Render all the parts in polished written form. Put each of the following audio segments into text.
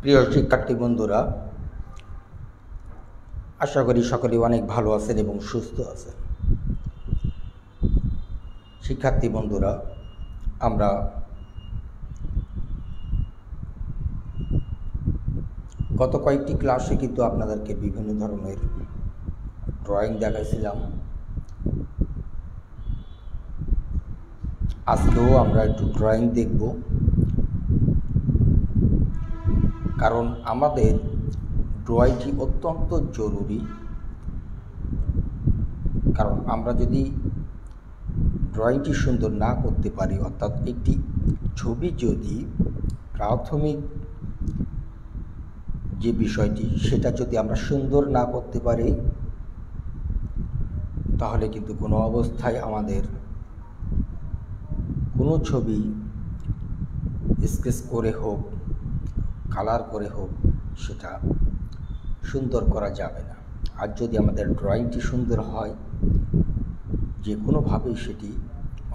প্রিয় শিক্ষার্থী বন্ধুরা, আশা করি সকলেই অনেক ভালো আছেন এবং সুস্থ আছেন। শিক্ষার্থী বন্ধুরা, আমরা গত কয়েকটি ক্লাসে কিন্তু আপনাদেরকে বিভিন্ন ধরনের ড্রয়িং দেখাইছিলাম। আজকেও আমরা একটু ড্রয়িং দেখব, কারণ আমাদের ড্রয়িংটি অত্যন্ত জরুরি। কারণ আমরা যদি ড্রয়িংটি সুন্দর না করতে পারি, অর্থাৎ একটি ছবি যদি প্রাথমিক যে বিষয়টি সেটা যদি আমরা সুন্দর না করতে পারি, তাহলে কিন্তু কোনো অবস্থায় আমাদের কোনো ছবি স্কেচ করে হোক, কালার করে হোক, সেটা সুন্দর করা যাবে না। আর যদি আমাদের ড্রয়িংটি সুন্দর হয়, যে কোনোভাবেই সেটি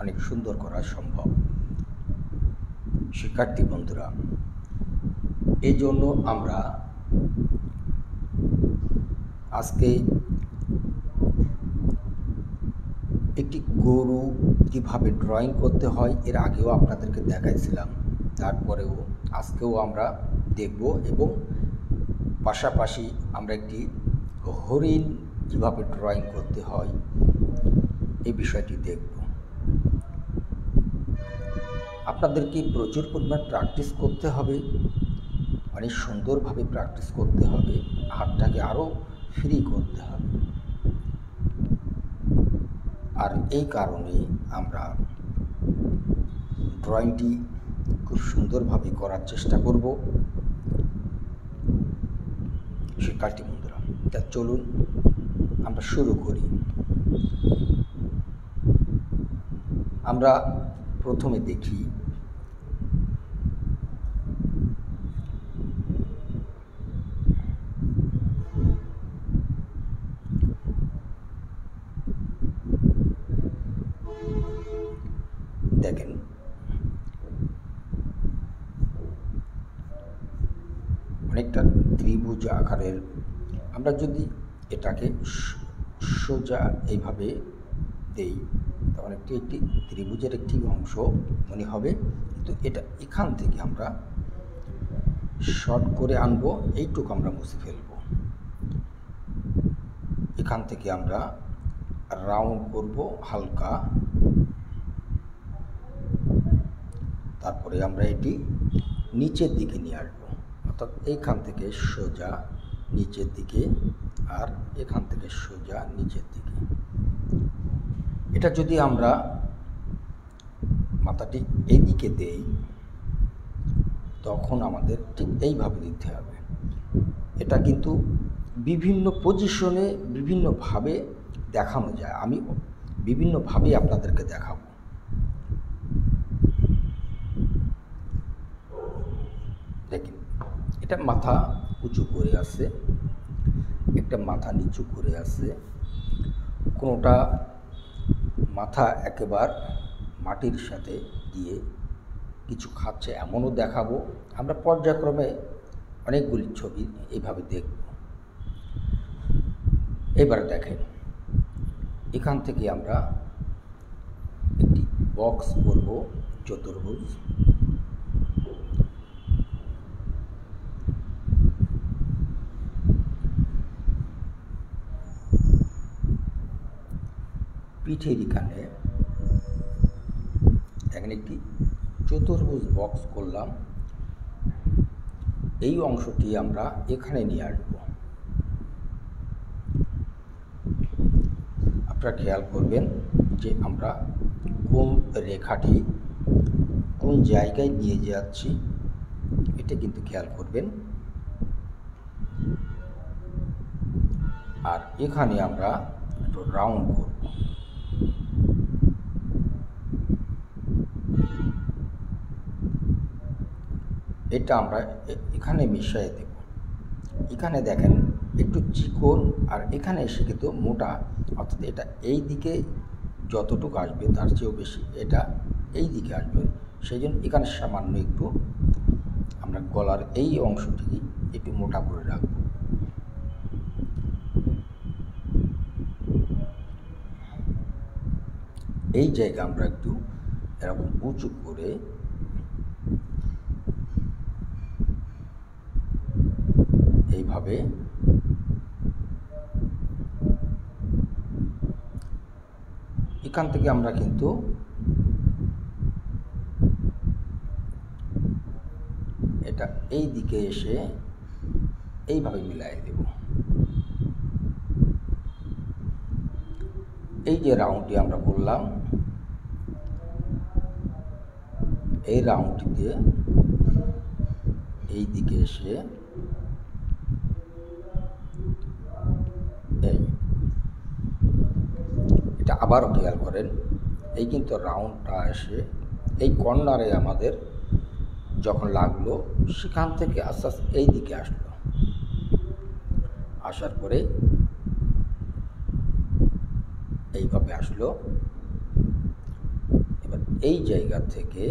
অনেক সুন্দর করা সম্ভব। শিক্ষার্থী বন্ধুরা, এই জন্য আমরা আজকে একটি গরু কীভাবে ড্রয়িং করতে হয় এর আগেও আপনাদেরকে দেখাইছিলাম, তারপরেও আজকেও আমরা দেখব এবং পাশাপাশি আমরা একটি হরিণ কীভাবে ড্রয়িং করতে হয় এই বিষয়টি দেখব। আপনাদেরকে প্রচুর পরিমাণ প্র্যাকটিস করতে হবে, অনেক সুন্দরভাবে প্র্যাকটিস করতে হবে, হাতটাকে আরও ফ্রি করতে হবে। আর এই কারণে আমরা ড্রয়িংটি খুব সুন্দরভাবে করার চেষ্টা করব। শিক্ষার্থী বন্ধুরা, তা চলুন আমরা শুরু করি। আমরা প্রথমে দেখি দেখেন অনেকটা ত্রিভুজ আকারের। আমরা যদি এটাকে সোজা এইভাবে দেই, তখন একটি ত্রিভুজের একটি অংশ মনে হবে, কিন্তু এটা এখান থেকে আমরা শর্ট করে আনবো, এইটুকু আমরা মুছে ফেলবো। এখান থেকে আমরা রাউন্ড করব হালকা, তারপরে আমরা এটি নিচের দিকে নিয়ে আসবো, অর্থাৎ এইখান থেকে সোজা নিচের দিকে, আর এখান থেকে সোজা নিচের দিকে। এটা যদি আমরা মাথাটি এইদিকে দেই, তখন আমাদের ঠিক এইভাবে দিতে হবে। এটা কিন্তু বিভিন্ন পজিশনে বিভিন্নভাবে দেখানো যায়, আমি বিভিন্নভাবেই আপনাদেরকে দেখাবো। দেখেন, এটা মাথা উঁচু করে আছে, একটা মাথা নিচু করে আছে, কোনোটা মাথা একেবারে মাটির সাথে দিয়ে কিছু খাচ্ছে এমনও দেখাবো। আমরা পর্যায়ক্রমে অনেকগুলি ছবি এইভাবে দেখব। এবার দেখেন, এখান থেকে আমরা একটি বক্স করব চতুর্ভুজ। পিঠের এখানে দেখেন একটি চতুর্ভুজ বক্স করলাম। এই অংশটি আমরা এখানে নিয়ে আসব। আপনারা খেয়াল করবেন যে আমরা কোন রেখাটি কোন জায়গায় নিয়ে যাচ্ছি, এটা কিন্তু খেয়াল করবেন। আর এখানে আমরা একটু রাউন্ড করব। এটা আমরা এখানে মিশিয়ে দেব। এখানে দেখেন একটু চিকন, আর এখানে এসে কিন্তু মোটা, অর্থাৎ এটা এই দিকে যতটুকু আসবে তার চেয়েও বেশি এটা এই দিকে আসবে। সেই জন্য এখানে সামান্য একটু আমরা গলার এই অংশটি একটু মোটা করে রাখব। এই জায়গা আমরা একটু এরকম উঁচু করে এইভাবে এখান থেকে আমরা কিন্তু এটা এই দিকে এসে এইভাবে মিলাই দেব। এই যে রাউন্ডটি আমরা করলাম, এই রাউন্ডটি দিয়ে এই দিকে এসে এটা আবারও খেয়াল করেন, এই কিন্তু রাউন্ডটা এসে এই কর্নারে আমাদের যখন লাগলো সেখান থেকে আস্তে আস্তে এই দিকে আসলো, আসার পরে এইভাবে আসলো। এবার এই জায়গা থেকে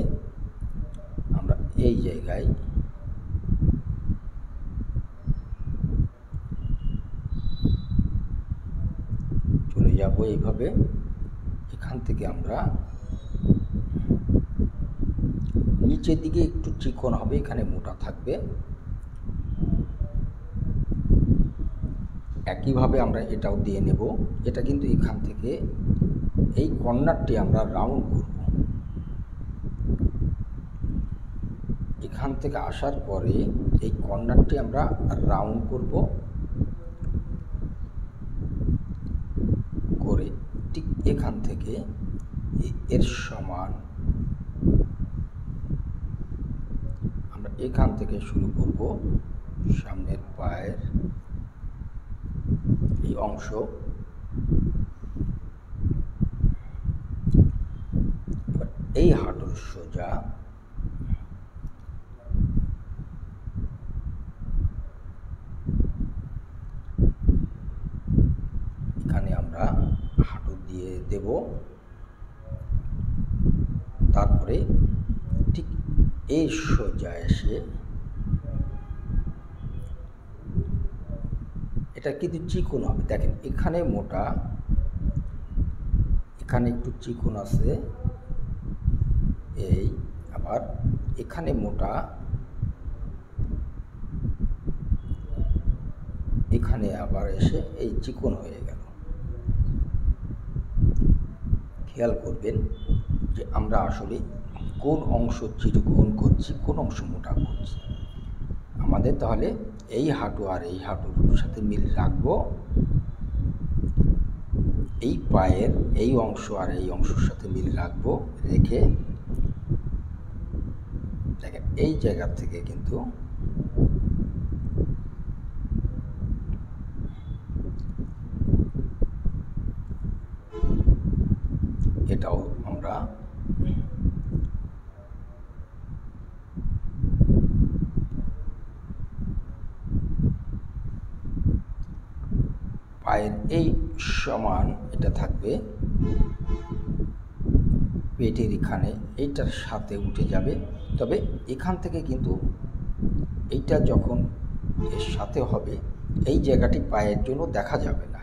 আমরা এই জায়গায় চলে যাব এইভাবে। এখান থেকে আমরা নিচের দিকে একটু চিকন হবে, এখানে মোটা থাকবে। একইভাবে আমরা এটাও দিয়ে নেব। এটা কিন্তু এখান থেকে এই কর্নারটি আমরা রাউন্ড করব। এখান থেকে আসার পরে এই কর্নারটি আমরা রাউন্ড করব করে ঠিক এখান থেকে এর সমান আমরা এখান থেকে শুরু করব সামনের পায়ের এই অংশ। এই হাঁটুর সোজা এখানে আমরা হাঁটু দিয়ে দেব। তারপরে ঠিক এই সোজা এসে এটা কিন্তু চিকন হবে, দেখেন এখানে মোটা, এখানে একটু চিকন আছে, এই আবার এখানে মোটা, এখানে আবার এসে এই চিকন হয়ে গেল। খেয়াল করবেন যে আমরা আসলে কোন অংশ চিকন করছি, কোন অংশ মোটা করছি। আমাদের তাহলে এই হাঁটু আর এই হাঁটুর সাথে মিল রাখবো, এই পায়ের এই অংশ আর এই অংশের সাথে মিল রাখবো, রেখে দেখেন এই জায়গা থেকে কিন্তু এটাও আমরা পায়ের এই সমান এটা থাকবে, পেটের এখানে এইটার সাথে উঠে যাবে। তবে এখান থেকে কিন্তু এইটা যখন এর সাথে হবে এই জায়গাটি পায়ের জন্য দেখা যাবে না।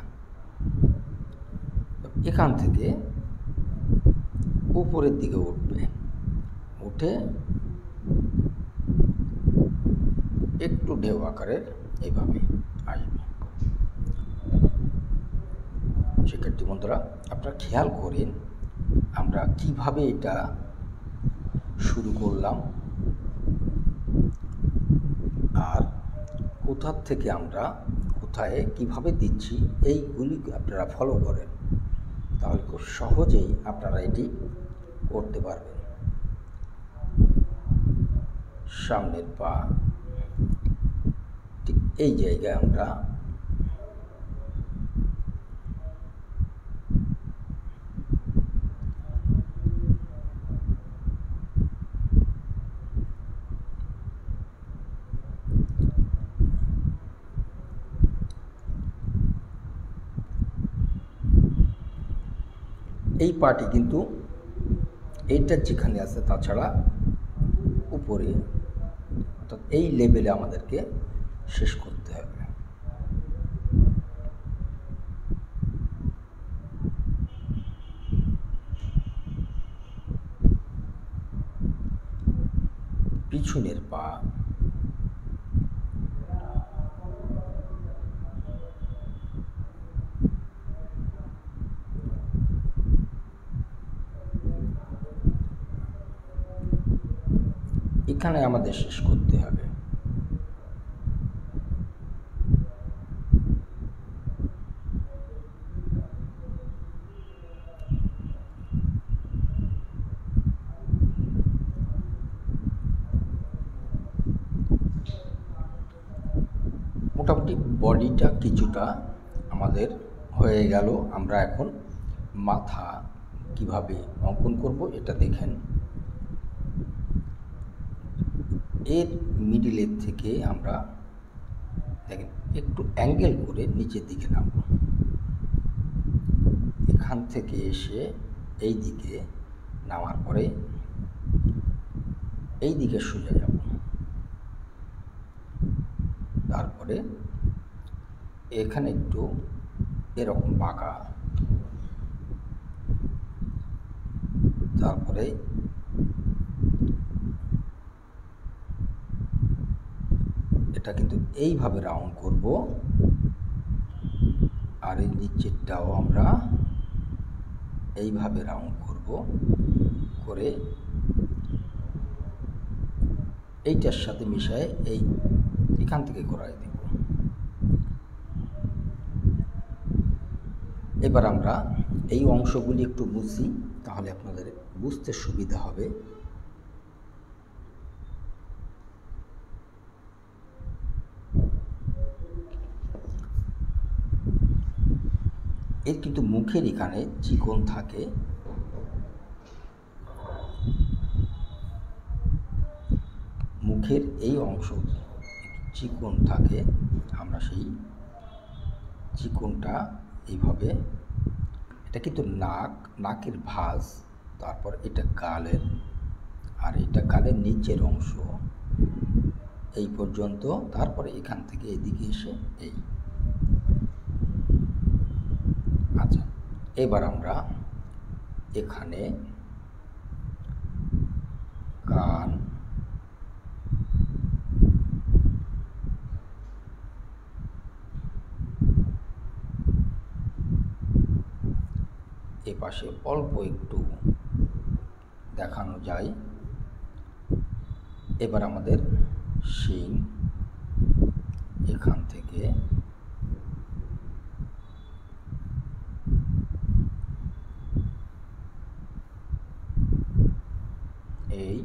এখান থেকে উপরের দিকে উঠবে, উঠে একটু ঢেউ আকারের এইভাবে আসবে। শিক্ষার্থী বন্ধুরা, আপনারা খেয়াল করেন আমরা কিভাবে এটা শুরু করলাম আর কোথার থেকে আমরা কোথায় কিভাবে দিচ্ছি, এইগুলি আপনারা ফলো করেন, তাহলে খুব সহজেই আপনারা এটি করতে পারবেন। সামনের পা ঠিক এই জায়গায় আমরা এই পাটি কিন্তু এইটা যেখানে আছে তাছাড়া উপরে অর্থাৎ এই লেভেলে আমাদেরকে শেষ করতে হবে। পিছনের পা, এখানে আমাদের শেষ করতে হবে। মোটামুটি বডিটা কিছুটা আমাদের হয়ে গেল। আমরা এখন মাথা কিভাবে অঙ্কন করব এটা দেখেন। এর মিডিলের থেকে আমরা দেখেন একটু অ্যাঙ্গেল করে নিচের দিকে নামব। এখান থেকে এসে এই দিকে নামার পরে এই দিকে সোজা যাব। তারপরে এখানে একটু এরকম বাঁকা, তারপরে এটা কিন্তু এইভাবে রাউন্ড করব, আর এই নিচেরটাও আমরা এইভাবে রাউন্ড করব, করে এইটার সাথে মিশায় এখান থেকে ঘোরাই দেব। এবার আমরা এই অংশগুলি একটু বুঝি, তাহলে আপনাদের বুঝতে সুবিধা হবে। এর কিন্তু মুখের এখানে চিকন থাকে, মুখের এই অংশ চিকন থাকে। আমরা সেই চিকনটা এইভাবে, এটা কিন্তু নাকের ভাঁজ, তারপর এটা গালের, আর এটা গালের নিচের অংশ এই পর্যন্ত, তারপরে এখান থেকে এদিকে এসে এই। আচ্ছা, এবার আমরা এখানে কান, এপাশে অল্প একটু দেখানো যায়। এবার আমাদের শিং এখান থেকে এই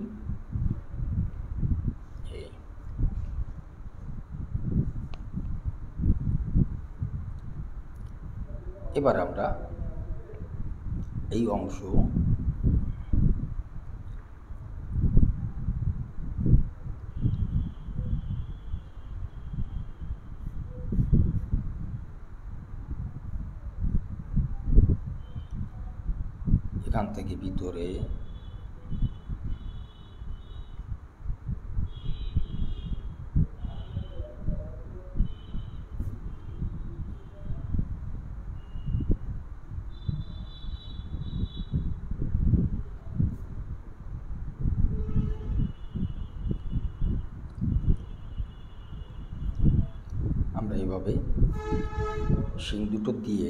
এবার আমরা এই অংশ এখান থেকে ভিতরে আমরা এইভাবে শিং দুটো দিয়ে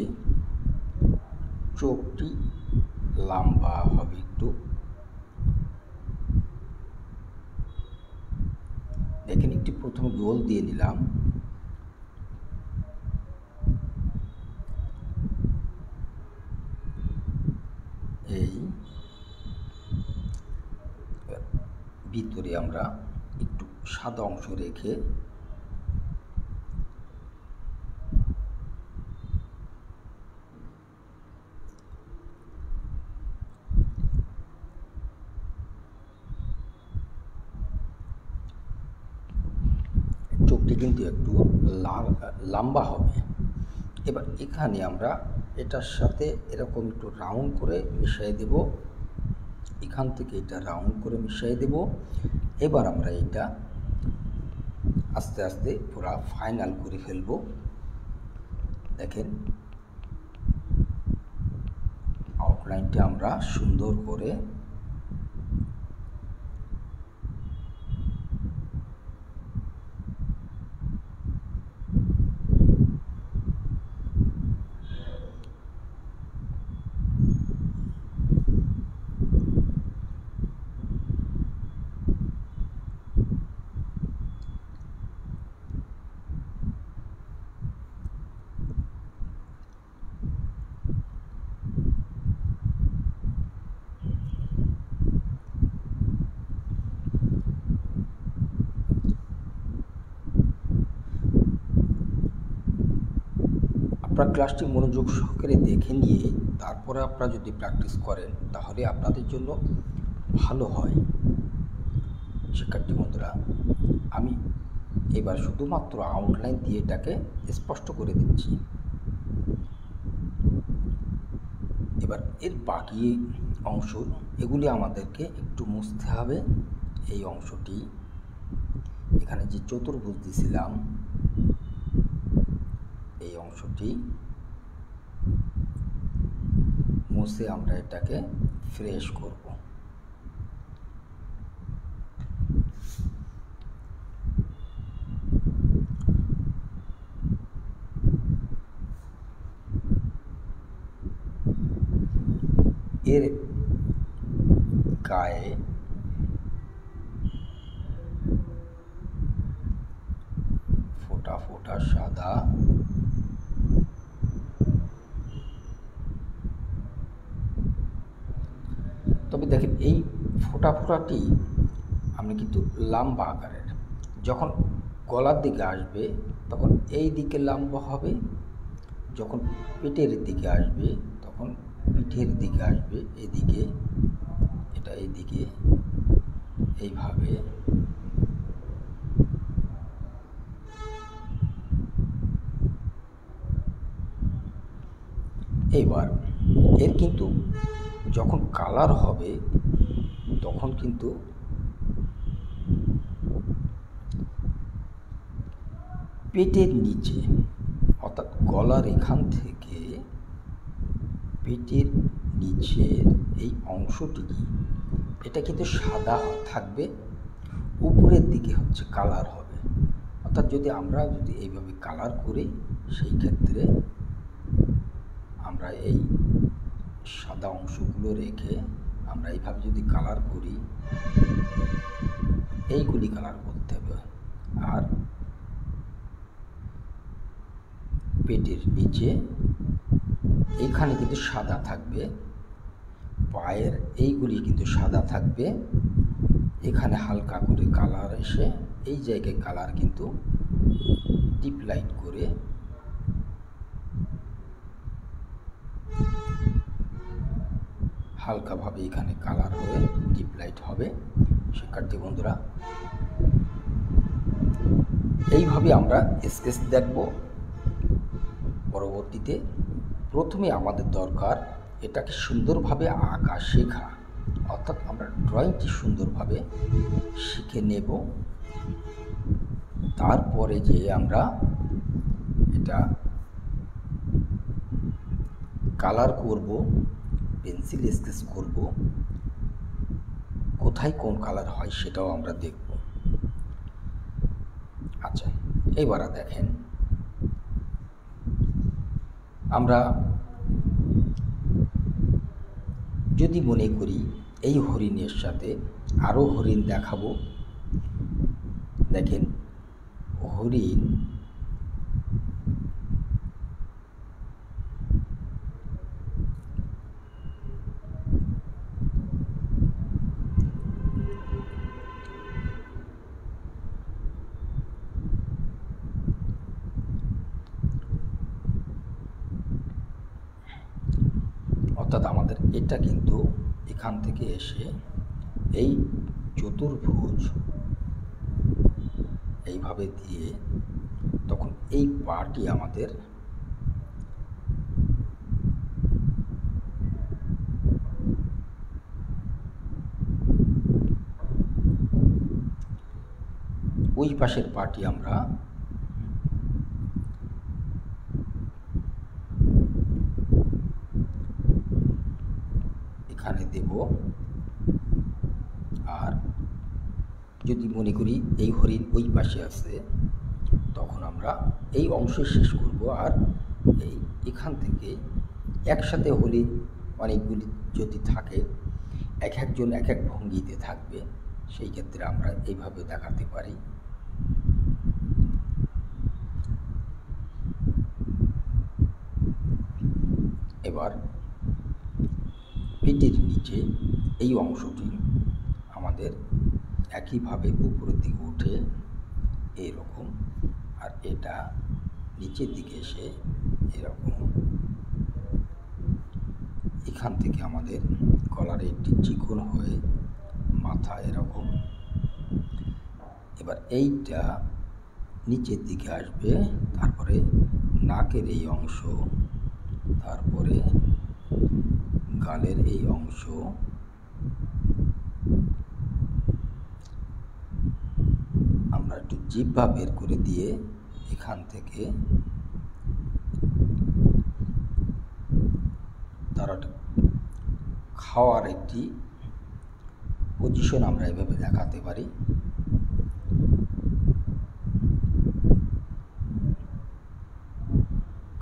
চোখটি লম্বা হবে একটু। দেখেন একটি প্রথমে গোল দিয়ে নিলাম, এই ভিতরে আমরা একটু সাদা অংশ রেখে চোখটি কিন্তু একটু লম্বা হবে। এবার এখানে আমরা এটার সাথে এরকম একটু রাউন্ড করে মিশিয়ে দেব, এখান থেকে এটা রাউন্ড করে মিশিয়ে দেব। এবার আমরা এটা আস্তে আস্তে পুরা ফাইনাল করে ফেলবো। দেখেন আউটলাইনটা আমরা সুন্দর করে আপনারা ক্লাসটি মনোযোগ সহকারে দেখে নিয়ে তারপরে আপনারা যদি প্র্যাকটিস করেন তাহলে আপনাদের জন্য ভালো হয়। শিক্ষার্থী বন্ধুরা, আমি এবার শুধুমাত্র আউটলাইন দিয়ে এটাকে স্পষ্ট করে দিচ্ছি। এবার এর বাকি অংশ এগুলি আমাদেরকে একটু মুছতে হবে। এই অংশটি এখানে যে চতুর্ভুজ দিয়েছিলাম এই অংশটি মুছে আমরা এটাকে ফ্রেশ করব। এর গায়ে ফোঁটা ফোঁটা সাদা, তবে দেখেন এই ফোঁটা ফোঁটাটি আমরা কিন্তু লম্বা আকারের। যখন গলার দিকে আসবে তখন এই দিকে লম্বা হবে, যখন পেটের দিকে আসবে তখন পিঠের দিকে আসবে এদিকে, এটা এইদিকে এইভাবে। এবার এর কিন্তু যখন কালার হবে তখন কিন্তু পেটের নিচে অর্থাৎ গলার এখান থেকে পেটের নিচের এই অংশটি এটা কিন্তু সাদা থাকবে, উপরের দিকে হচ্ছে কালার হবে। অর্থাৎ যদি আমরা এইভাবে কালার করি সেই ক্ষেত্রে আমরা এই সাদা অংশগুলো রেখে আমরা এইভাবে যদি কালার করি, এইগুলি কালার করতে হবে। আর পেটের নিচে এইখানে কিন্তু সাদা থাকবে, পায়ের এইগুলি কিন্তু সাদা থাকবে, এখানে হালকা করে কালার এসে এই জায়গায় কালার কিন্তু ডিপ লাইট করে হালকাভাবে এখানে কালার হয়ে ডিপ লাইট হবে। শিক্ষার্থী বন্ধুরা, এইভাবে আমরা স্কেচ দেখব। পরবর্তীতে প্রথমে আমাদের দরকার এটাকে সুন্দরভাবে আঁকা শেখা, অর্থাৎ আমরা ড্রয়িংটি সুন্দরভাবে শিখে নেব। তারপরে যে আমরা এটা কালার করব, পেন্সিল স্কেচ করব, কোথায় কোন কালার হয় সেটাও আমরা দেখব। আচ্ছা, এবার দেখেন আমরা যদি মনে করি এই হরিণের সাথে আরও হরিণ দেখাবো, দেখেন হরিণ অর্থাৎ আমাদের এটা কিন্তু এখান থেকে এসে এই চতুর্ভুজ এইভাবে দিয়ে তখন এই পাটি আমাদের ওই পাশের পাটি আমরা এখানে দেব। আর যদি মনে করি এই হরিণ ওই পাশে আছে, তখন আমরা এই অংশ শেষ করব। আর এখান থেকে একসাথে হরিণ অনেকগুলি যদি থাকে, এক একজন এক এক ভঙ্গিতে থাকবে, সেই ক্ষেত্রে আমরা এইভাবে দেখাতে পারি। এবার পেটের নিচে এই অংশটি আমাদের একইভাবে উপরের দিকে উঠে এইরকম, আর এটা নিচের দিকে এসে এরকম। এখান থেকে আমাদের গলার একটি চিকন হয়ে মাথা এরকম। এবার এইটা নিচের দিকে আসবে, তারপরে নাকের এই অংশ, তারপরে গালের এই অংশ, আমরা একটু জিহ্বা বের করে দিয়ে এখান থেকে তার খাওয়ার একটি পজিশন আমরা এভাবে দেখাতে পারি।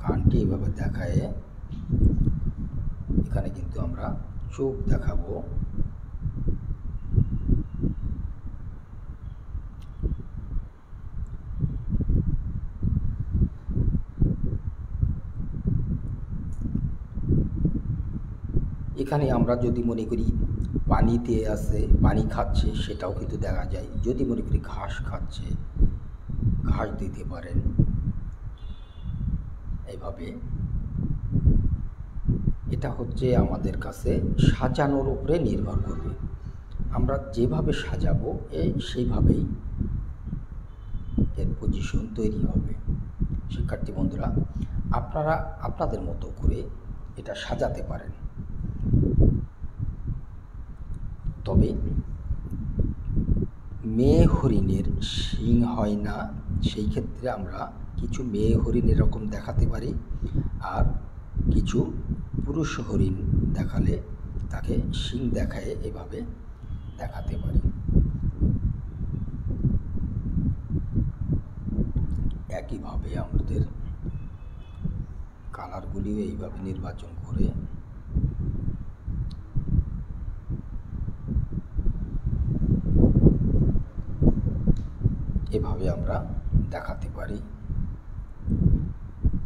কানটি এভাবে দেখায়, এখানে কিন্তু আমরা চোখ দেখাবো। এখানে আমরা যদি মনে করি পানিতে আছে, পানি খাচ্ছে, সেটাও কিন্তু দেখা যায়। যদি মনে করি ঘাস খাচ্ছে, ঘাস দিতে পারেন। এইভাবে এটা হচ্ছে আমাদের কাছে সাজানোর উপরে নির্ভর করবে। আমরা যেভাবে সাজাবো সেইভাবেই এর পজিশন তৈরি হবে। শিক্ষার্থী বন্ধুরা, আপনারা আপনাদের মতো করে এটা সাজাতে পারেন। তবে মেয়ে হরিণের শিং হয় না, সেই ক্ষেত্রে আমরা কিছু মেয়ে হরিণ এরকম দেখাতে পারি, আর কিছু পুরুষ হরিণ দেখালে তাকে শিং দেখায় এভাবে দেখাতে পারি। একইভাবে আমাদের কালারগুলিও এইভাবে নির্বাচন করে এভাবে আমরা দেখাতে পারি।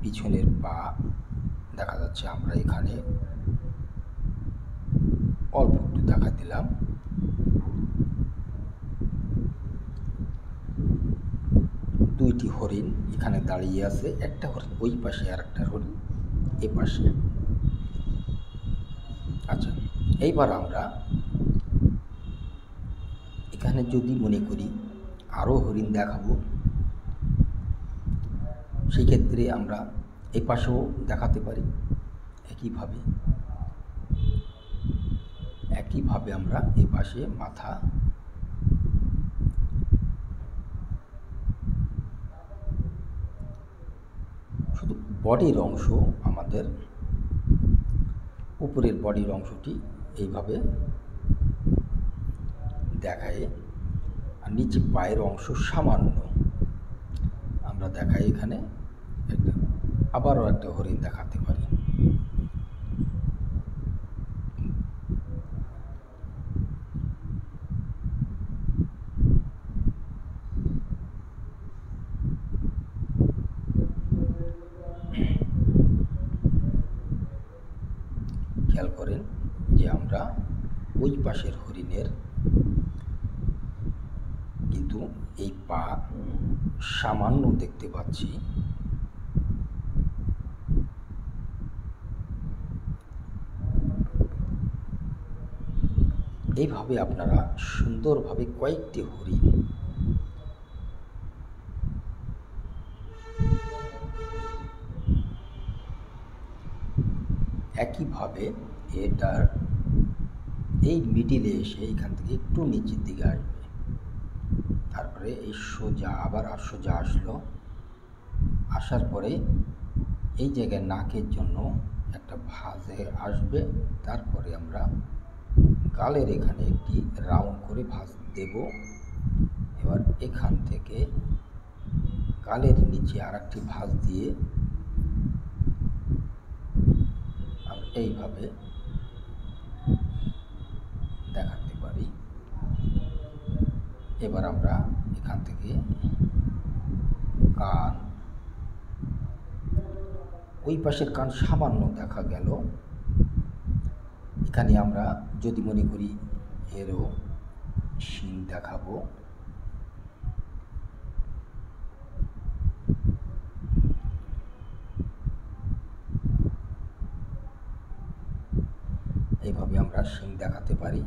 পিছনের পা দেখা যাচ্ছে, আমরা এখানে অল্প একটু দেখা দিলাম। দুইটি হরিণ এখানে দাঁড়িয়ে আছে, একটা হরিণ ওই পাশে আর একটা হরিণ এ পাশে। আচ্ছা, এইবার আমরা এখানে যদি মনে করি আরও হরিণ দেখাবো, সেই ক্ষেত্রে আমরা এই পাশেও দেখাতে পারি। একইভাবে আমরা এই পাশে মাথা, শুধু বডির অংশ, আমাদের উপরের বডির অংশটি এইভাবে দেখায়, আর নিচে পায়ের অংশ সামান্য আমরা দেখাই। এখানে আবারও একটা হরিণ দেখাতে পারি। খেয়াল করেন যে আমরা ওই পাশের হরিণের কিন্তু এই পা সামান্য দেখতে পাচ্ছি। এইভাবে আপনারা সুন্দরভাবে কয়েকটি হরিণ একইভাবে এটার এই মিডিলে এসে এখান থেকে একটু নিচের দিকে আসবে, তারপরে এই সোজা আবার সোজা আসলো, আসার পরে এই জায়গায় নাকের জন্য একটা ভাঁজে আসবে। তারপরে আমরা গালের এখানে একটি রাউন্ড করে ভাঁজ দেব। এবার এখান থেকে গালের নিচে আর একটি ভাঁজ দিয়ে আমরা এইভাবে দেখাতে পারি। এবার আমরা এখান থেকে কান, ওই পাশের কান সামান্য দেখা গেল। এখানে আমরা যদি মনে করি এরও শিং দেখাবো। এইভাবে আমরা শিং দেখাতে পারি।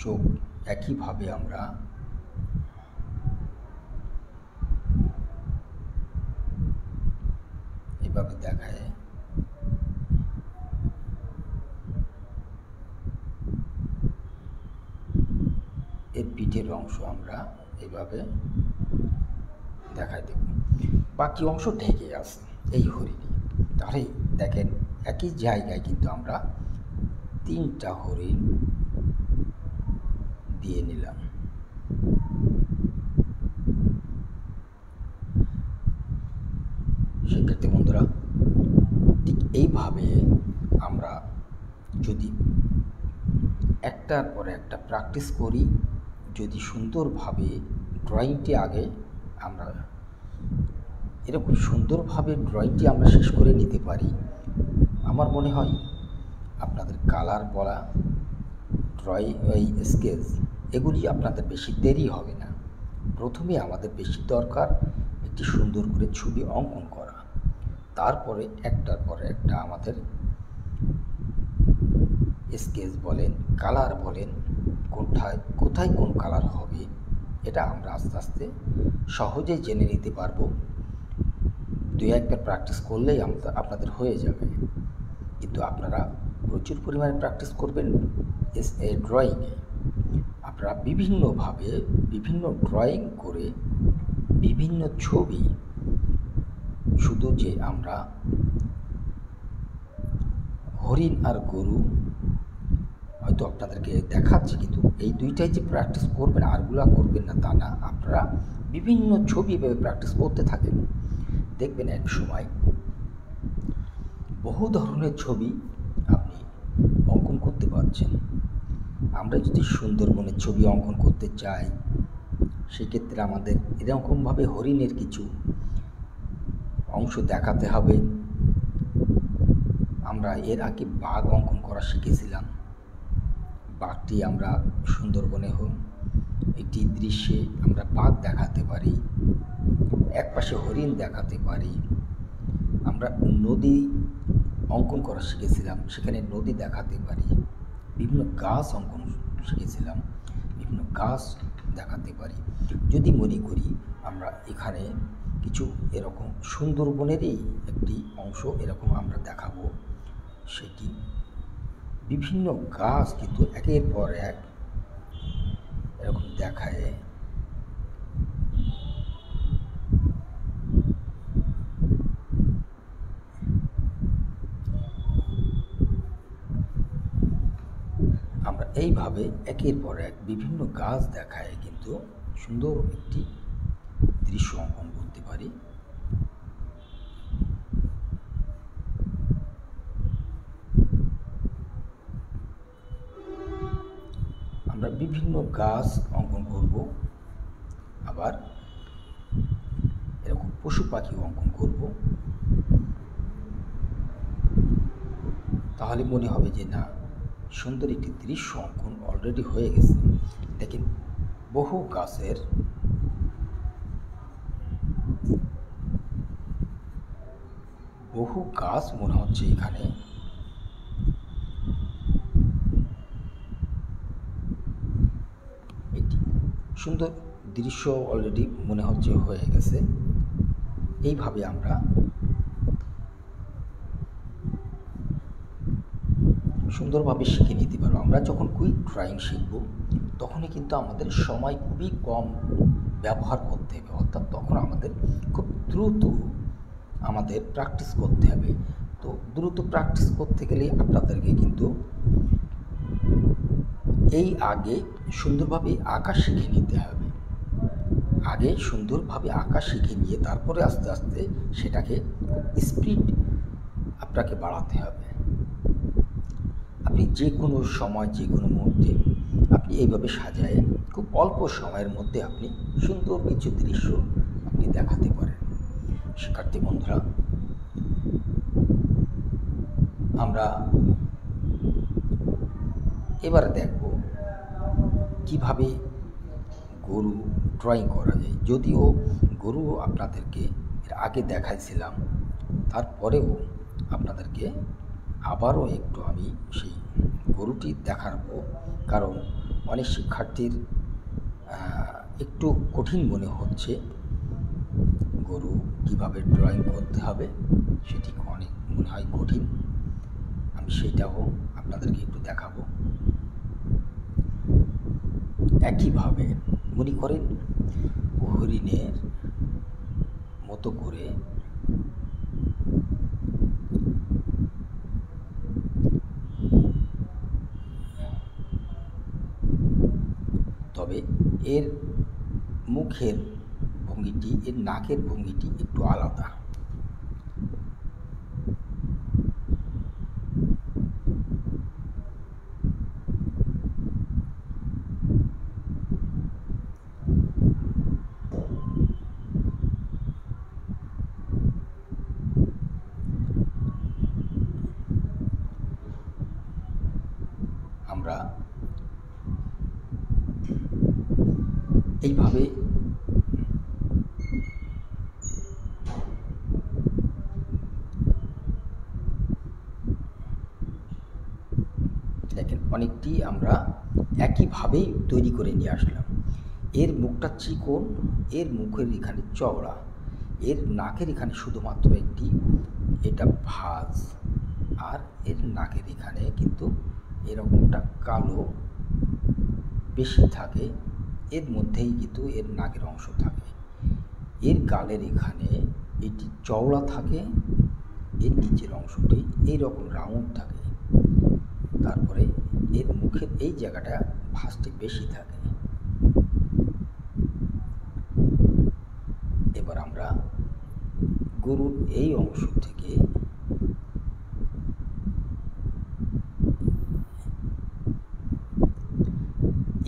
চোখ একইভাবে আমরা এভাবে দেখায় এর পিঠের অংশ আমরা এভাবে দেখাই দেব, বাকি অংশ ঢেকে আছে এই হরিণী। তাহলে দেখেন একই জায়গায় কিন্তু আমরা 3টা হরিণ দিয়ে নিলাম। সেক্ষেত্রে বন্ধুরা ঠিক এইভাবে আমরা যদি একটার পর একটা প্র্যাকটিস করি, যদি সুন্দরভাবে ড্রয়িংটি আগে আমরা এরকম সুন্দরভাবে ড্রয়িংটি আমরা শেষ করে নিতে পারি, আমার মনে হয় আপনাদের কালার বলা, ড্রয়িং, এই স্কেচ, এগুলি আপনাদের বেশি দেরি হবে না। প্রথমে আমাদের বেশি দরকার একটি সুন্দর করে ছবি অঙ্কন করা, তারপরে একটার পর একটা আমাদের স্কেচ বলেন, কালার বলেন, কোথায় কোন কালার হবে, এটা আমরা আস্তে আস্তে সহজেই জেনে নিতে পারবো। 2-1বার প্র্যাকটিস করলেই আপনাদের হয়ে যাবে। কিন্তু আপনারা প্রচুর পরিমাণে প্র্যাকটিস করবেন ড্রয়িংয়ে। আপনারা বিভিন্নভাবে বিভিন্ন ড্রয়িং করে বিভিন্ন ছবি, শুধু যে আমরা হরিণ আর গরু হয়তো আপনাদেরকে দেখাচ্ছি, কিন্তু এই 2টাই যে প্র্যাকটিস করবেন আরগুলা করবেন না তা না, আপনারা বিভিন্ন ছবি এভাবে প্র্যাকটিস করতে থাকেন, দেখবেন এক সময় বহু ধরনের ছবি আপনি অঙ্কন করতে পারছেন। আমরা যদি সুন্দরবনের ছবি অঙ্কন করতে চাই, সেক্ষেত্রে আমাদের এরকমভাবে হরিণের কিছু অংশ দেখাতে হবে। আমরা এর আগে বাঘ অঙ্কন করা শিখেছিলাম, বাঘটি আমরা সুন্দরবনে একটি দৃশ্যে আমরা বাঘ দেখাতে পারি, একপাশে হরিণ দেখাতে পারি। আমরা নদী অঙ্কন করা শিখেছিলাম, সেখানে নদী দেখাতে পারি। বিভিন্ন গাছ অঙ্কন শিখেছিলাম, বিভিন্ন গাছ দেখাতে পারি। যদি মনে করি আমরা এখানে কিছু এরকম সুন্দরবনেরই একটি অংশ এরকম আমরা দেখাবো, সেটি বিভিন্ন গাছ কিন্তু একের পর এক এরকম দেখায়। আমরা এইভাবে একের পর এক বিভিন্ন গাছ দেখায় কিন্তু সুন্দর একটি দৃশ্য অঙ্কন করতে পারি। আমরা বিভিন্ন গাছ অঙ্কন করব, আবার এরকম পশু পাখি অঙ্কন করব। তাহলে মনে হবে যে না, সুন্দর একটি দৃশ্য অঙ্কন অলরেডি হয়ে গেছে। দেখেন বহু গাছের বহু গাছ মনে হচ্ছে এখানে। একটি সুন্দর দৃশ্য অলরেডি মনে হচ্ছে হয়ে গেছে। এইভাবে আমরা সুন্দরভাবে শিখে নিতে পারবো। আমরা যখন কুইক ড্রয়িং শিখব তখনই কিন্তু আমাদের সময় খুবই কম ব্যবহার করতে হবে, অর্থাৎ তখন আমাদের খুব দ্রুত আমাদের প্র্যাকটিস করতে হবে। তো দ্রুত প্র্যাকটিস করতে গেলে আপনাদেরকে কিন্তু এই আগে সুন্দরভাবে আঁকা শিখে নিতে হবে। আগে সুন্দরভাবে আঁকা শিখে নিয়ে তারপরে আস্তে আস্তে সেটাকে স্পিড আপনাকে বাড়াতে হবে। আপনি যে কোনো সময় যে কোনো মুহূর্তে আপনি এইভাবে সাজায় খুব অল্প সময়ের মধ্যে আপনি সুন্দর কিছু দৃশ্য আপনি দেখাতে পারেন। শিক্ষার্থী বন্ধুরা, আমরা এবারে দেখব কিভাবে গরু ড্রয়িং করা যায়। যদিও গরু আপনাদেরকে এর আগে দেখাইছিলাম, তারপরেও আপনাদেরকে আবারও একটু আমি সেই গরুটি দেখাবো, কারণ অনেক শিক্ষার্থীর একটু কঠিন মনে হচ্ছে গরু কিভাবে ড্রয়িং করতে হবে, সেটি অনেক মনে হয় কঠিন। আমি সেইটাও আপনাদেরকে একটু দেখাবো। একইভাবে মনে করেন হরিণের মতো করে তবে এর মুখের ভঙ্গিটি, এর নাকের ভঙ্গিটি একটু আলাদা। আমরা এইভাবে দেখেন অনেকটি আমরা একইভাবেই তৈরি করে নিয়ে আসলাম। এর মুখটা চিকন, এর মুখের এখানে চওড়া, এর নাকের এখানে শুধুমাত্র একটি এটা ভাঁজ, আর এর নাকের এখানে কিন্তু এরকমটা কালো বেশি থাকে, এর মধ্যেই কিন্তু এর নাকের অংশ থাকে। এর গালের এখানে এটি চওড়া থাকে, এর নিচের অংশটি এইরকম রাউন্ড থাকে, তারপরে এর মুখের এই জায়গাটা ভাঁজটি বেশি থাকে। এবার আমরা গরুর এই অংশ থেকে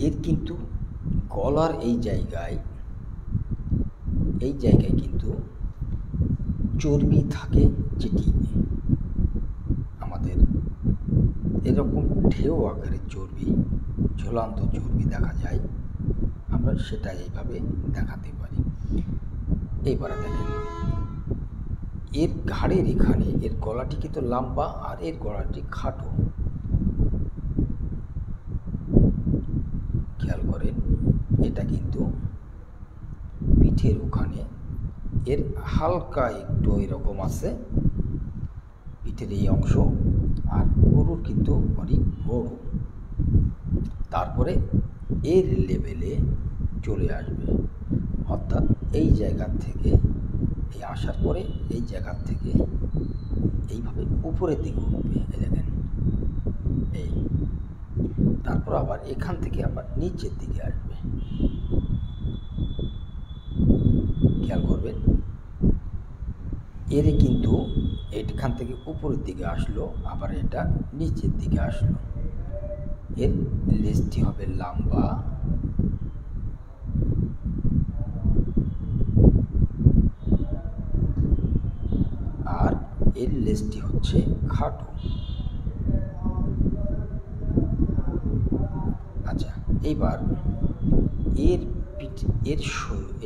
এর কিন্তু গলার এই জায়গায় কিন্তু চর্বি থাকে, যেটি আমাদের এরকম ঢেউ আকারের চর্বি, ঝুলন্ত চর্বি দেখা যায়। আমরা সেটা এইভাবে দেখাতে পারি। এইবারে দেখেন এর ঘাড়ের এখানে এর গলাটি কিন্তু লম্বা আর এর গলাটি খাটো। খেয়াল করেন এটা কিন্তু পিঠের ওখানে এর হালকা একটু এরকম আছে পিঠের এই অংশ, আর গরুর কিন্তু অনেক বড়। তারপরে এর লেভেলে চলে আসবে, অর্থাৎ এই জায়গার থেকে এই আসার পরে এই জায়গার থেকে এইভাবে উপরের দিকে উঠবে, এই দেখেন এই, তারপর আবার এখান থেকে আবার নিচের দিকে আসবে। খেয়াল করবেন এর কিন্তু এখান থেকে উপরের দিকে আসলো, আবার এটা নিচের দিকে আসলো। এর লেজটি হবে লম্বা, আর এর লেজটি হচ্ছে খাটো। আচ্ছা, এইবার এর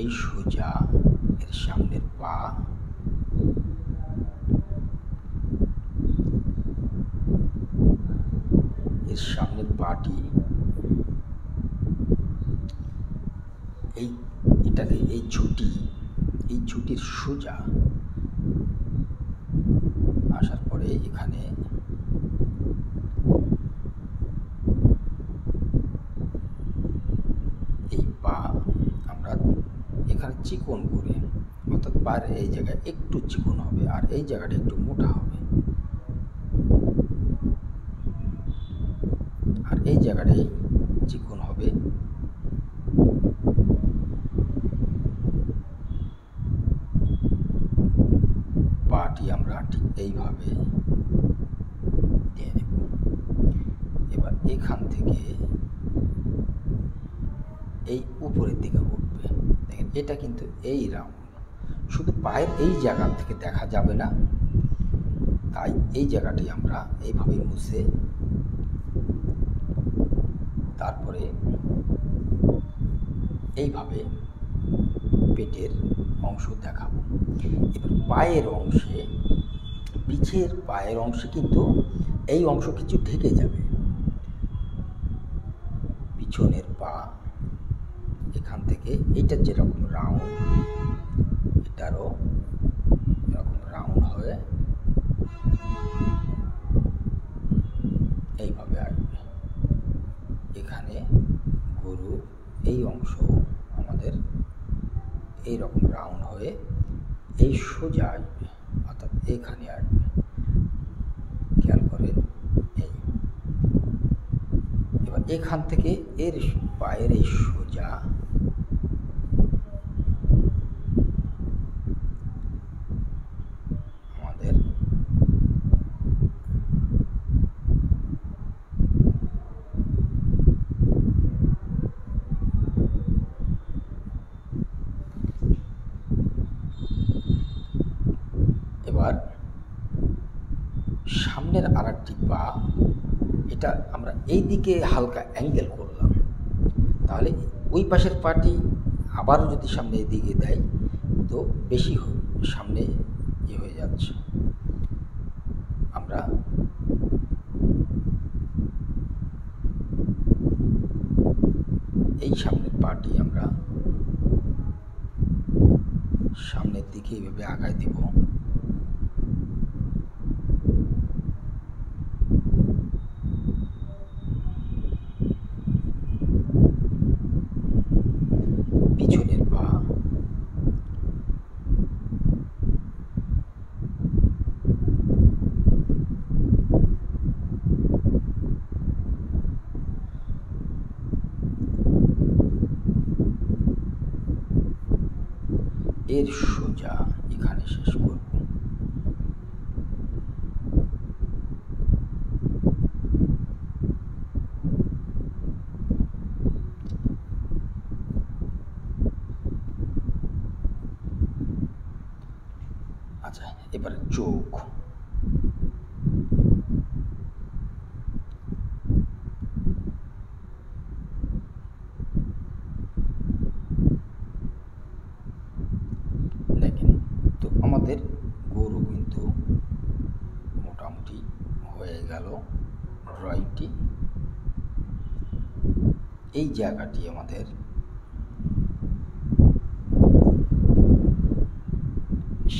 এই সোজা এর সামনের পা, সামনের পাটি এটাকে এই ঝুঁটির সোজা আসার পরে এখানে এই পা আমরা এখানে চিকন করে, অর্থাৎ পায়ের এই জায়গায় একটু চিকন হবে আর এই জায়গাটা একটু মোটা হবে, আর এই জায়গাটাই চিকন হবে। পাটি আমরা ঠিক এইভাবে দিয়ে নেব। এবার এখান থেকে এই উপরের দিকে উঠবে। দেখেন এটা কিন্তু এই রাউন্ড, শুধু পায়ের এই জায়গা থেকে দেখা যাবে না, তাই এই জায়গাটি আমরা এইভাবে মুছে তারপরে এইভাবে পেটের অংশ দেখাবো। এবার পায়ের অংশে, পিঠের পায়ের অংশে কিন্তু এই অংশ কিছু ঢেকে যাবে। পিছনের পা এখান থেকে এইটা যেরকম রাউন্ড, এটারও এরকম রাউন্ড হয়ে এইভাবে আসবে। এখানে গরু এই অংশ আমাদের এইরকম রাউন্ড হয়ে এই সোজা আসবে, অর্থাৎ এখানে আসবে। খেয়াল করেন এই। এবার এখান থেকে এর পায়ের এই সোজা আমাদের এবার সামনের আরেকটি পা, এটা আমরা এই দিকে হালকা অ্যাঙ্গেল করলাম, তাহলে ওই পাশের পাটি আবারও যদি সামনে এই দিকে দেয় তো বেশি সামনে হয়ে যাচ্ছে। আমরা এই সামনের পাটি আমরা সামনের দিকে এইভাবে আগায় দেব। পিছনের পা এর সোজা এখানে শেষ করব। আচ্ছা, এবারে চোখ। দেখেন তো আমাদের গরু কিন্তু মোটামুটি হয়ে গেল ড্রয়িংটি। এই জায়গাটি আমাদের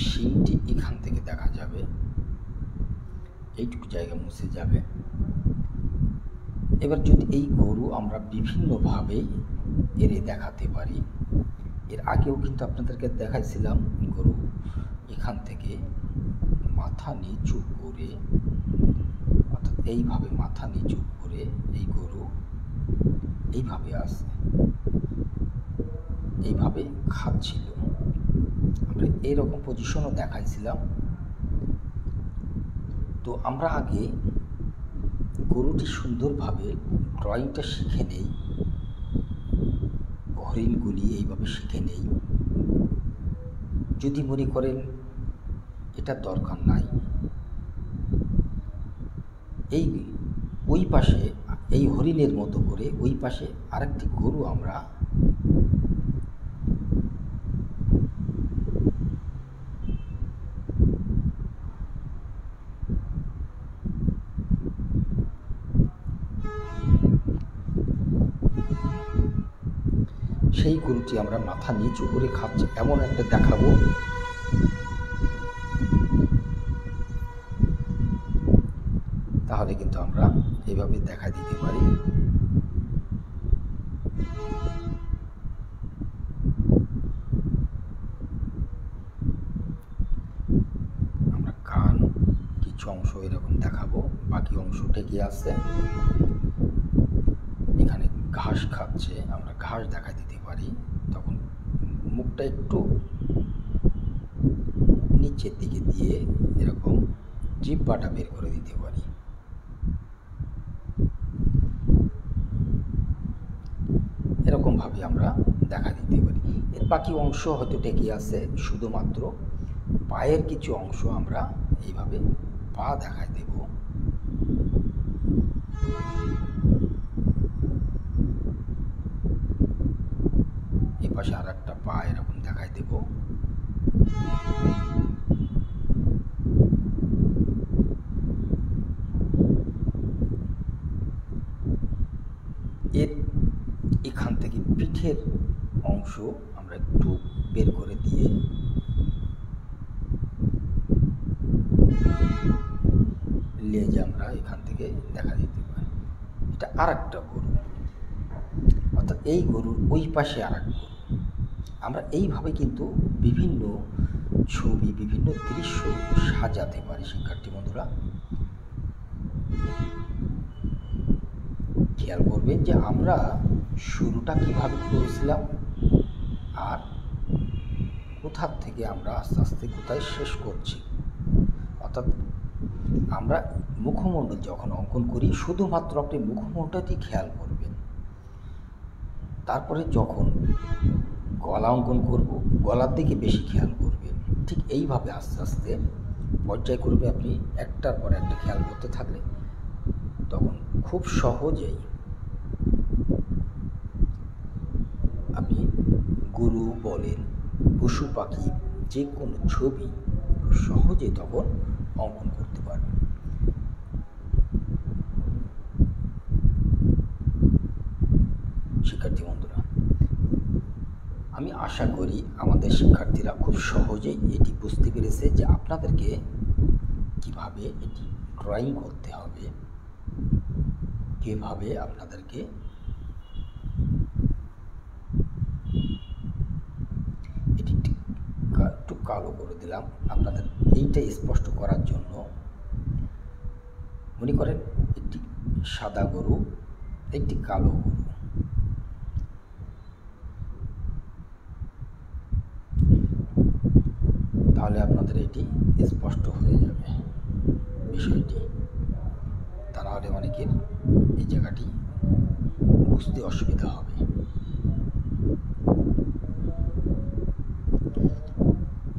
শিংটি এখান থেকে দেখা যাবে, এইটুকু জায়গা মুছে যাবে। এবার যদি এই গরু আমরা বিভিন্নভাবে এর দেখাতে পারি, এর আগেও কিন্তু আপনাদেরকে দেখাইছিলাম গরু এখান থেকে মাথা নিচু করে, অর্থাৎ এইভাবে মাথা নিচু করে এই গরু এইভাবে আসে, এইভাবে খাচ্ছিল। আমরা এইরকম পজিশনও দেখাইছিলাম। তো আমরা আগে গরুটি সুন্দরভাবে ড্রয়িংটা শিখে নেই, হরিণগুলি এইভাবে শিখে নেই। যদি মনে করেন এটা দরকার নাই, এই ওই পাশে এই হরিণের মতো করে ওই পাশে আরেকটি গরু আমরা সেই গরুটি আমরা মাথা নিচু করে খাচ্ছে এমন একটা দেখাবো। তাহলে কিন্তু আমরা এইভাবে দেখা দিতে পারি। আমরা কান কিছু অংশ এরকম দেখাবো, বাকি অংশ ঢেকে আছে। এখানে ঘাস খাচ্ছে, আমরা ঘাস দেখা দিতে পারি। তখন মুখটা একটু নিচের দিকে দিয়ে এরকম জিহ্বাটা বের করে দিতে পারি। এরকমভাবে আমরা দেখা দিতে পারি। এর বাকি অংশ হয়তো টেকে আছে, শুধুমাত্র পায়ের কিছু অংশ আমরা এইভাবে পা দেখাই দেব। এই পাশে আর একটা পা এরকম দেখাই দেব। এর এখান থেকে পিঠের অংশ আমরা একটু বের করে দিয়ে লেজ আমরা এখান থেকে দেখা দিতে পারি। এটা আর একটা গরু, অর্থাৎ এই গরুর ওই পাশে আর এক গরু। আমরা এইভাবে কিন্তু বিভিন্ন ছবি, বিভিন্ন দৃশ্য সাজাতে পারি শিক্ষার্থী বন্ধুরা। খেয়াল করবেন যে আমরা শুরুটা কিভাবে করেছিলাম আর কোথার থেকে আমরা আস্তে আস্তে কোথায় শেষ করছি। অর্থাৎ আমরা মুখমণ্ডল যখন অঙ্কন করি, শুধুমাত্র আপনি মুখমণ্ডলটি খেয়াল করবেন। তারপরে যখন গলা অঙ্কন করব, গলার দিকে বেশি খেয়াল করবেন। ঠিক এইভাবে আস্তে আস্তে পর্যায়ক্রমে আপনি একটার পর একটা খেয়াল করতে থাকলে তখন খুব সহজেই আপনি গরু বলেন, পশু পাখি, যে কোনো ছবি খুব সহজেই তখন অঙ্কন করতে পারবেন। শিক্ষার্থী বন্ধুরা, আমি আশা করি আমাদের শিক্ষার্থীরা খুব সহজেই এটি বুঝতে পেরেছে যে আপনাদেরকে কিভাবে এটি ড্রয়িং করতে হবে, কিভাবে আপনাদেরকে এটি একটু কালো করে দিলাম আপনাদের এইটা স্পষ্ট করার জন্য। মনে করেন একটি সাদা গরু, একটি কালো গরু। তাহলে আপনাদের এটি স্পষ্ট হয়ে যাবে বিষয়টি। তা নাহলে অনেকের এই জায়গাটি বুঝতে অসুবিধা হবে।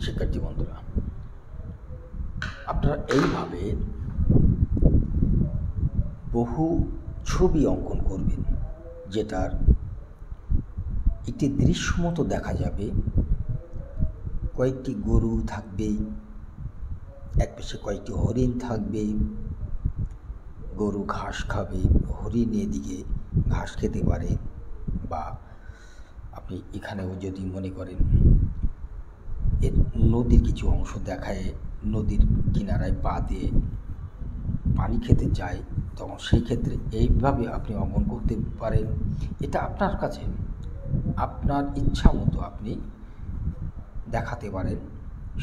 শিক্ষার্থী বন্ধুরা, আপনারা এইভাবে বহু ছবি অঙ্কন করবেন, যেটার একটি দৃশ্য মতো দেখা যাবে। কয়েকটি গরু থাকবে, এক পাশে কয়েকটি হরিণ থাকবে, গরু ঘাস খাবে, হরিণ এদিকে ঘাস খেতে পারে। বা আপনি এখানেও যদি মনে করেন এর নদীর কিছু অংশ দেখায়, নদীর কিনারায় পা দিয়ে পানি খেতে যায়, তখন সেই ক্ষেত্রে এইভাবে আপনি অঙ্কন করতে পারেন। এটা আপনার কাছে আপনার ইচ্ছা মতো আপনি দেখাতে পারেন,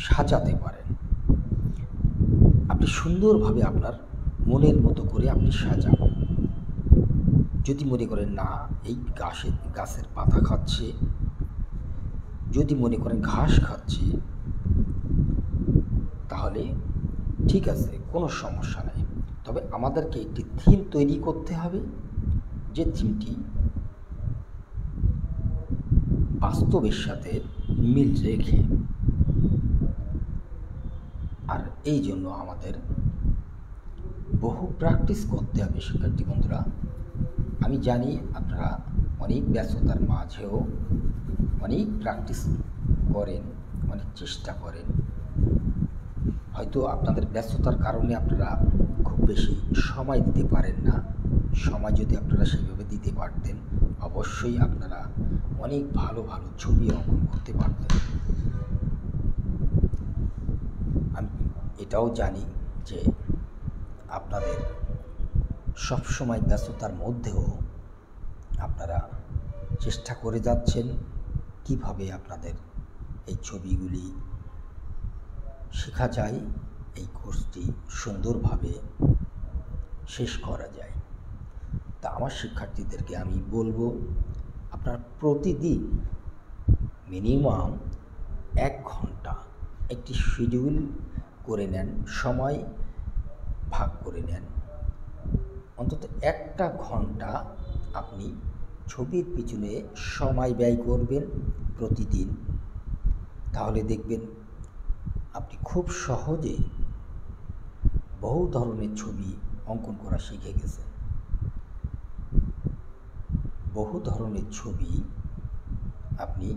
সাজাতে পারেন। আপনি সুন্দরভাবে আপনার মনের মতো করে আপনি সাজান। যদি মনে করেন না এই গাছের পাতা খাচ্ছে, যদি মনে করেন ঘাস খাচ্ছে, তাহলে ঠিক আছে, কোনো সমস্যা নেই। তবে আমাদেরকে একটি থিম তৈরি করতে হবে, যে থিমটি বাস্তবের সাথে মিল রেখে। আর এই জন্য আমাদের বহু প্র্যাকটিস করতে হবে শিক্ষার্থী বন্ধুরা। আমি জানি আপনারা অনেক ব্যস্ততার মাঝেও অনেক প্র্যাকটিস করেন, অনেক চেষ্টা করেন। হয়তো আপনাদের ব্যস্ততার কারণে আপনারা খুব বেশি সময় দিতে পারেন না। সময় যদি আপনারা সেইভাবে দিতে পারতেন, অবশ্যই আপনারা অনেক ভালো ভালো ছবি অঙ্কন করতে পারতেন। আমি এটাও জানি যে আপনাদের সবসময় ব্যস্ততার মধ্যেও আপনারা চেষ্টা করে যাচ্ছেন কিভাবে আপনাদের এই ছবিগুলি শেখা যায়, এই কোর্সটি সুন্দরভাবে শেষ করা যায়। তা আমার শিক্ষার্থীদেরকে আমি বলবো, আপনারা প্রতিদিন মিনিমাম 1 ঘন্টা একটি শিডিউল করে নেন, সময় ভাগ করে নেন। অন্তত 1টা ঘন্টা আপনি ছবির পিছনে সময় ব্যয় করবেন প্রতিদিন। তাহলে দেখবেন আপনি খুব সহজেই বহু ধরনের ছবি অঙ্কন করা শিখে গেছেন। বহু ধরনের ছবি আপনি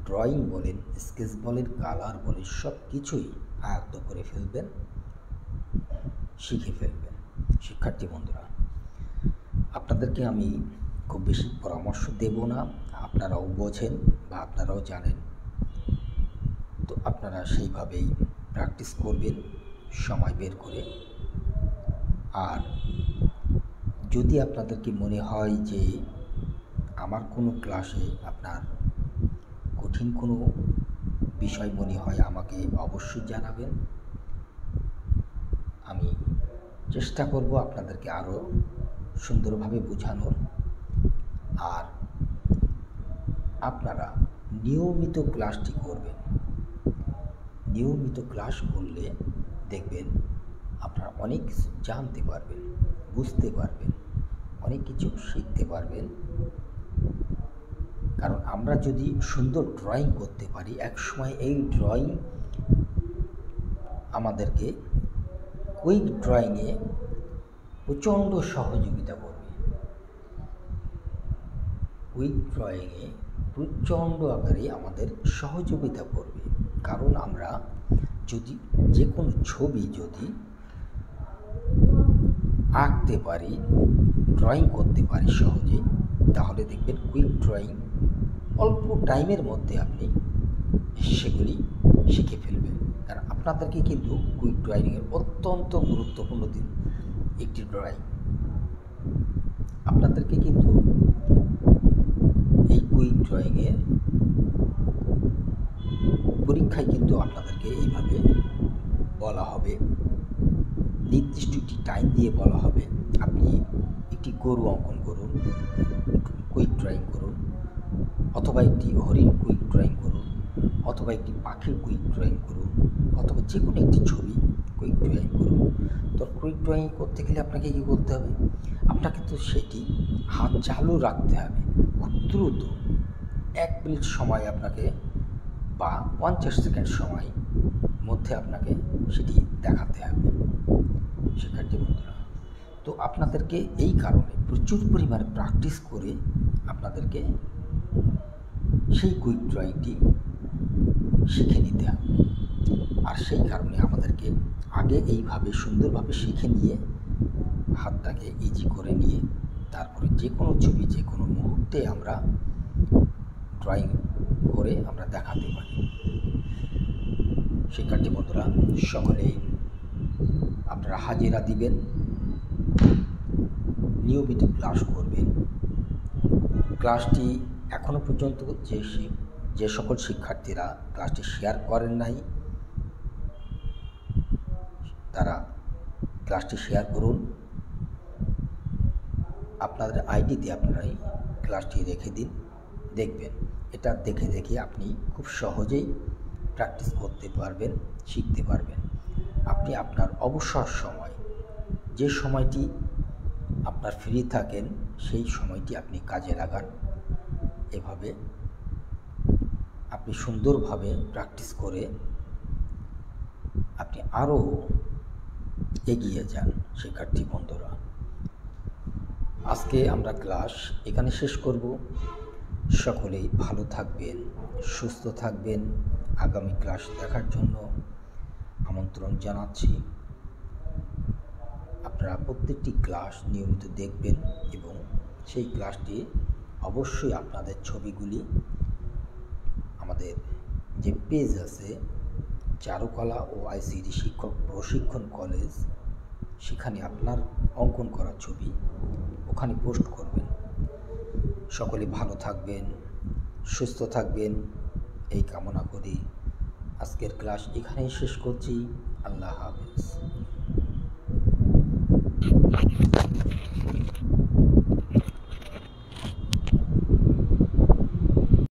ড্রয়িং বলেন, স্কেচ বলেন, কালার বলেন, সব কিছুই আয়ত্ত করে ফেলবেন, শিখে ফেলবেন। শিক্ষার্থী বন্ধুরা, আপনাদেরকে আমি খুব বেশি পরামর্শ দেব না, আপনারাও বোঝেন বা আপনারাও জানেন। তো আপনারা সেইভাবেই প্র্যাকটিস করবেন সময় বের করে। আর যদি আপনাদেরকে মনে হয় যে আমার কোনো ক্লাসে আপনার কঠিন কোনো বিষয় মনে হয়, আমাকে অবশ্যই জানাবেন। আমি চেষ্টা করব আপনাদেরকে আরও সুন্দরভাবে বোঝানোর। আর আপনারা নিয়মিত ক্লাসটি করবেন। নিয়মিত ক্লাস করলে দেখবেন আপনারা অনেক কিছু জানতে পারবেন, বুঝতে পারবেন, অনেক কিছু শিখতে পারবেন। কারণ আমরা যদি সুন্দর ড্রয়িং করতে পারি, একসময় এই ড্রয়িং আমাদেরকে কুইক ড্রয়িংয়ে প্রচণ্ড সহযোগিতা করবে। কুইক ড্রয়িংয়ে প্রচণ্ড আকারে আমাদের সহযোগিতা করবে। কারণ আমরা যদি যে কোনো ছবি যদি আঁকতে পারি, ড্রয়িং করতে পারি সহজে, তাহলে দেখবেন কুইক ড্রয়িং অল্প টাইমের মধ্যে আপনি সেগুলি শিখে ফেলবেন। কারণ আপনাদেরকে কিন্তু কুইক ড্রয়িংয়ের অত্যন্ত গুরুত্বপূর্ণ একটি ড্রয়িং। আপনাদেরকে কিন্তু এই কুইক ড্রয়িংয়ের পরীক্ষায় কিন্তু আপনাদেরকে এইভাবে বলা হবে, নির্দিষ্ট একটি টাইম দিয়ে বলা হবে, আপনি একটি গরু অঙ্কন করুন, কুইক ড্রয়িং করুন, অথবা একটি হরিণ কুইক ড্রয়িং করুন, অথবা একটি পাখির কুইক ড্রয়িং করুন, অথবা যে কোনো একটি ছবি কুইক ড্রয়িং করুন। তো কুইক ড্রয়িং করতে গেলে আপনাকে কী করতে হবে? আপনাকে তো সেটি হাত চালু রাখতে হবে খুব দ্রুত। 1 মিনিট সময় আপনাকে বা 50 সেকেন্ড সময় মধ্যে আপনাকে সেটি দেখাতে হবে। শিক্ষার্থী বন্ধুরা, তো আপনাদেরকে এই কারণে প্রচুর পরিমাণে প্র্যাকটিস করে আপনাদেরকে সেই কুইক ড্রয়িংটি শিখে নিতে হবে। আর সেই কারণে আমাদেরকে আগে এইভাবে সুন্দরভাবে শিখে নিয়ে, হাতটাকে ইজি করে নিয়ে, তারপরে যে কোনো ছবি যে কোনো মুহূর্তে আমরা ড্রয়িং করে আমরা দেখাতে পারি। শিক্ষার্থী বন্ধুরা, সকলেই আপনারা হাজিরা দিবেন, নিয়মিত ক্লাস করবেন। ক্লাসটি এখনও পর্যন্ত যে সকল শিক্ষার্থীরা ক্লাসটি শেয়ার করেন নাই, তারা ক্লাসটি শেয়ার করুন। আপনাদের আইডিতে আপনারাই ক্লাসটি রেখে দিন, দেখবেন এটা দেখে দেখে আপনি খুব সহজেই প্র্যাকটিস করতে পারবেন, শিখতে পারবেন। আপনি আপনার অবসর সময়, যে সময়টি আপনার ফ্রি থাকেন, সেই সময়টি আপনি কাজে লাগান। এভাবে আপনি সুন্দরভাবে প্র্যাকটিস করে আপনি আরও এগিয়ে যান। শিক্ষার্থী বন্ধুরা, আজকে আমরা ক্লাস এখানে শেষ করব। সকলেই ভালো থাকবেন, সুস্থ থাকবেন। আগামী ক্লাস দেখার জন্য আমন্ত্রণ জানাচ্ছি। আপনারা প্রত্যেকটি ক্লাস নিয়মিত দেখবেন এবং সেই ক্লাসটি অবশ্যই আপনাদের ছবিগুলি আমাদের যে পেজ আছে চারুকলা ও আইসিটি শিক্ষক প্রশিক্ষণ কলেজ, সেখানে আপনার অঙ্কন করা ছবি ওখানে পোস্ট করবেন। সকলে ভালো থাকবেন, সুস্থ থাকবেন এই কামনা করি আজকের ক্লাস এখানেই শেষ করছি। আল্লাহ হাফেজ।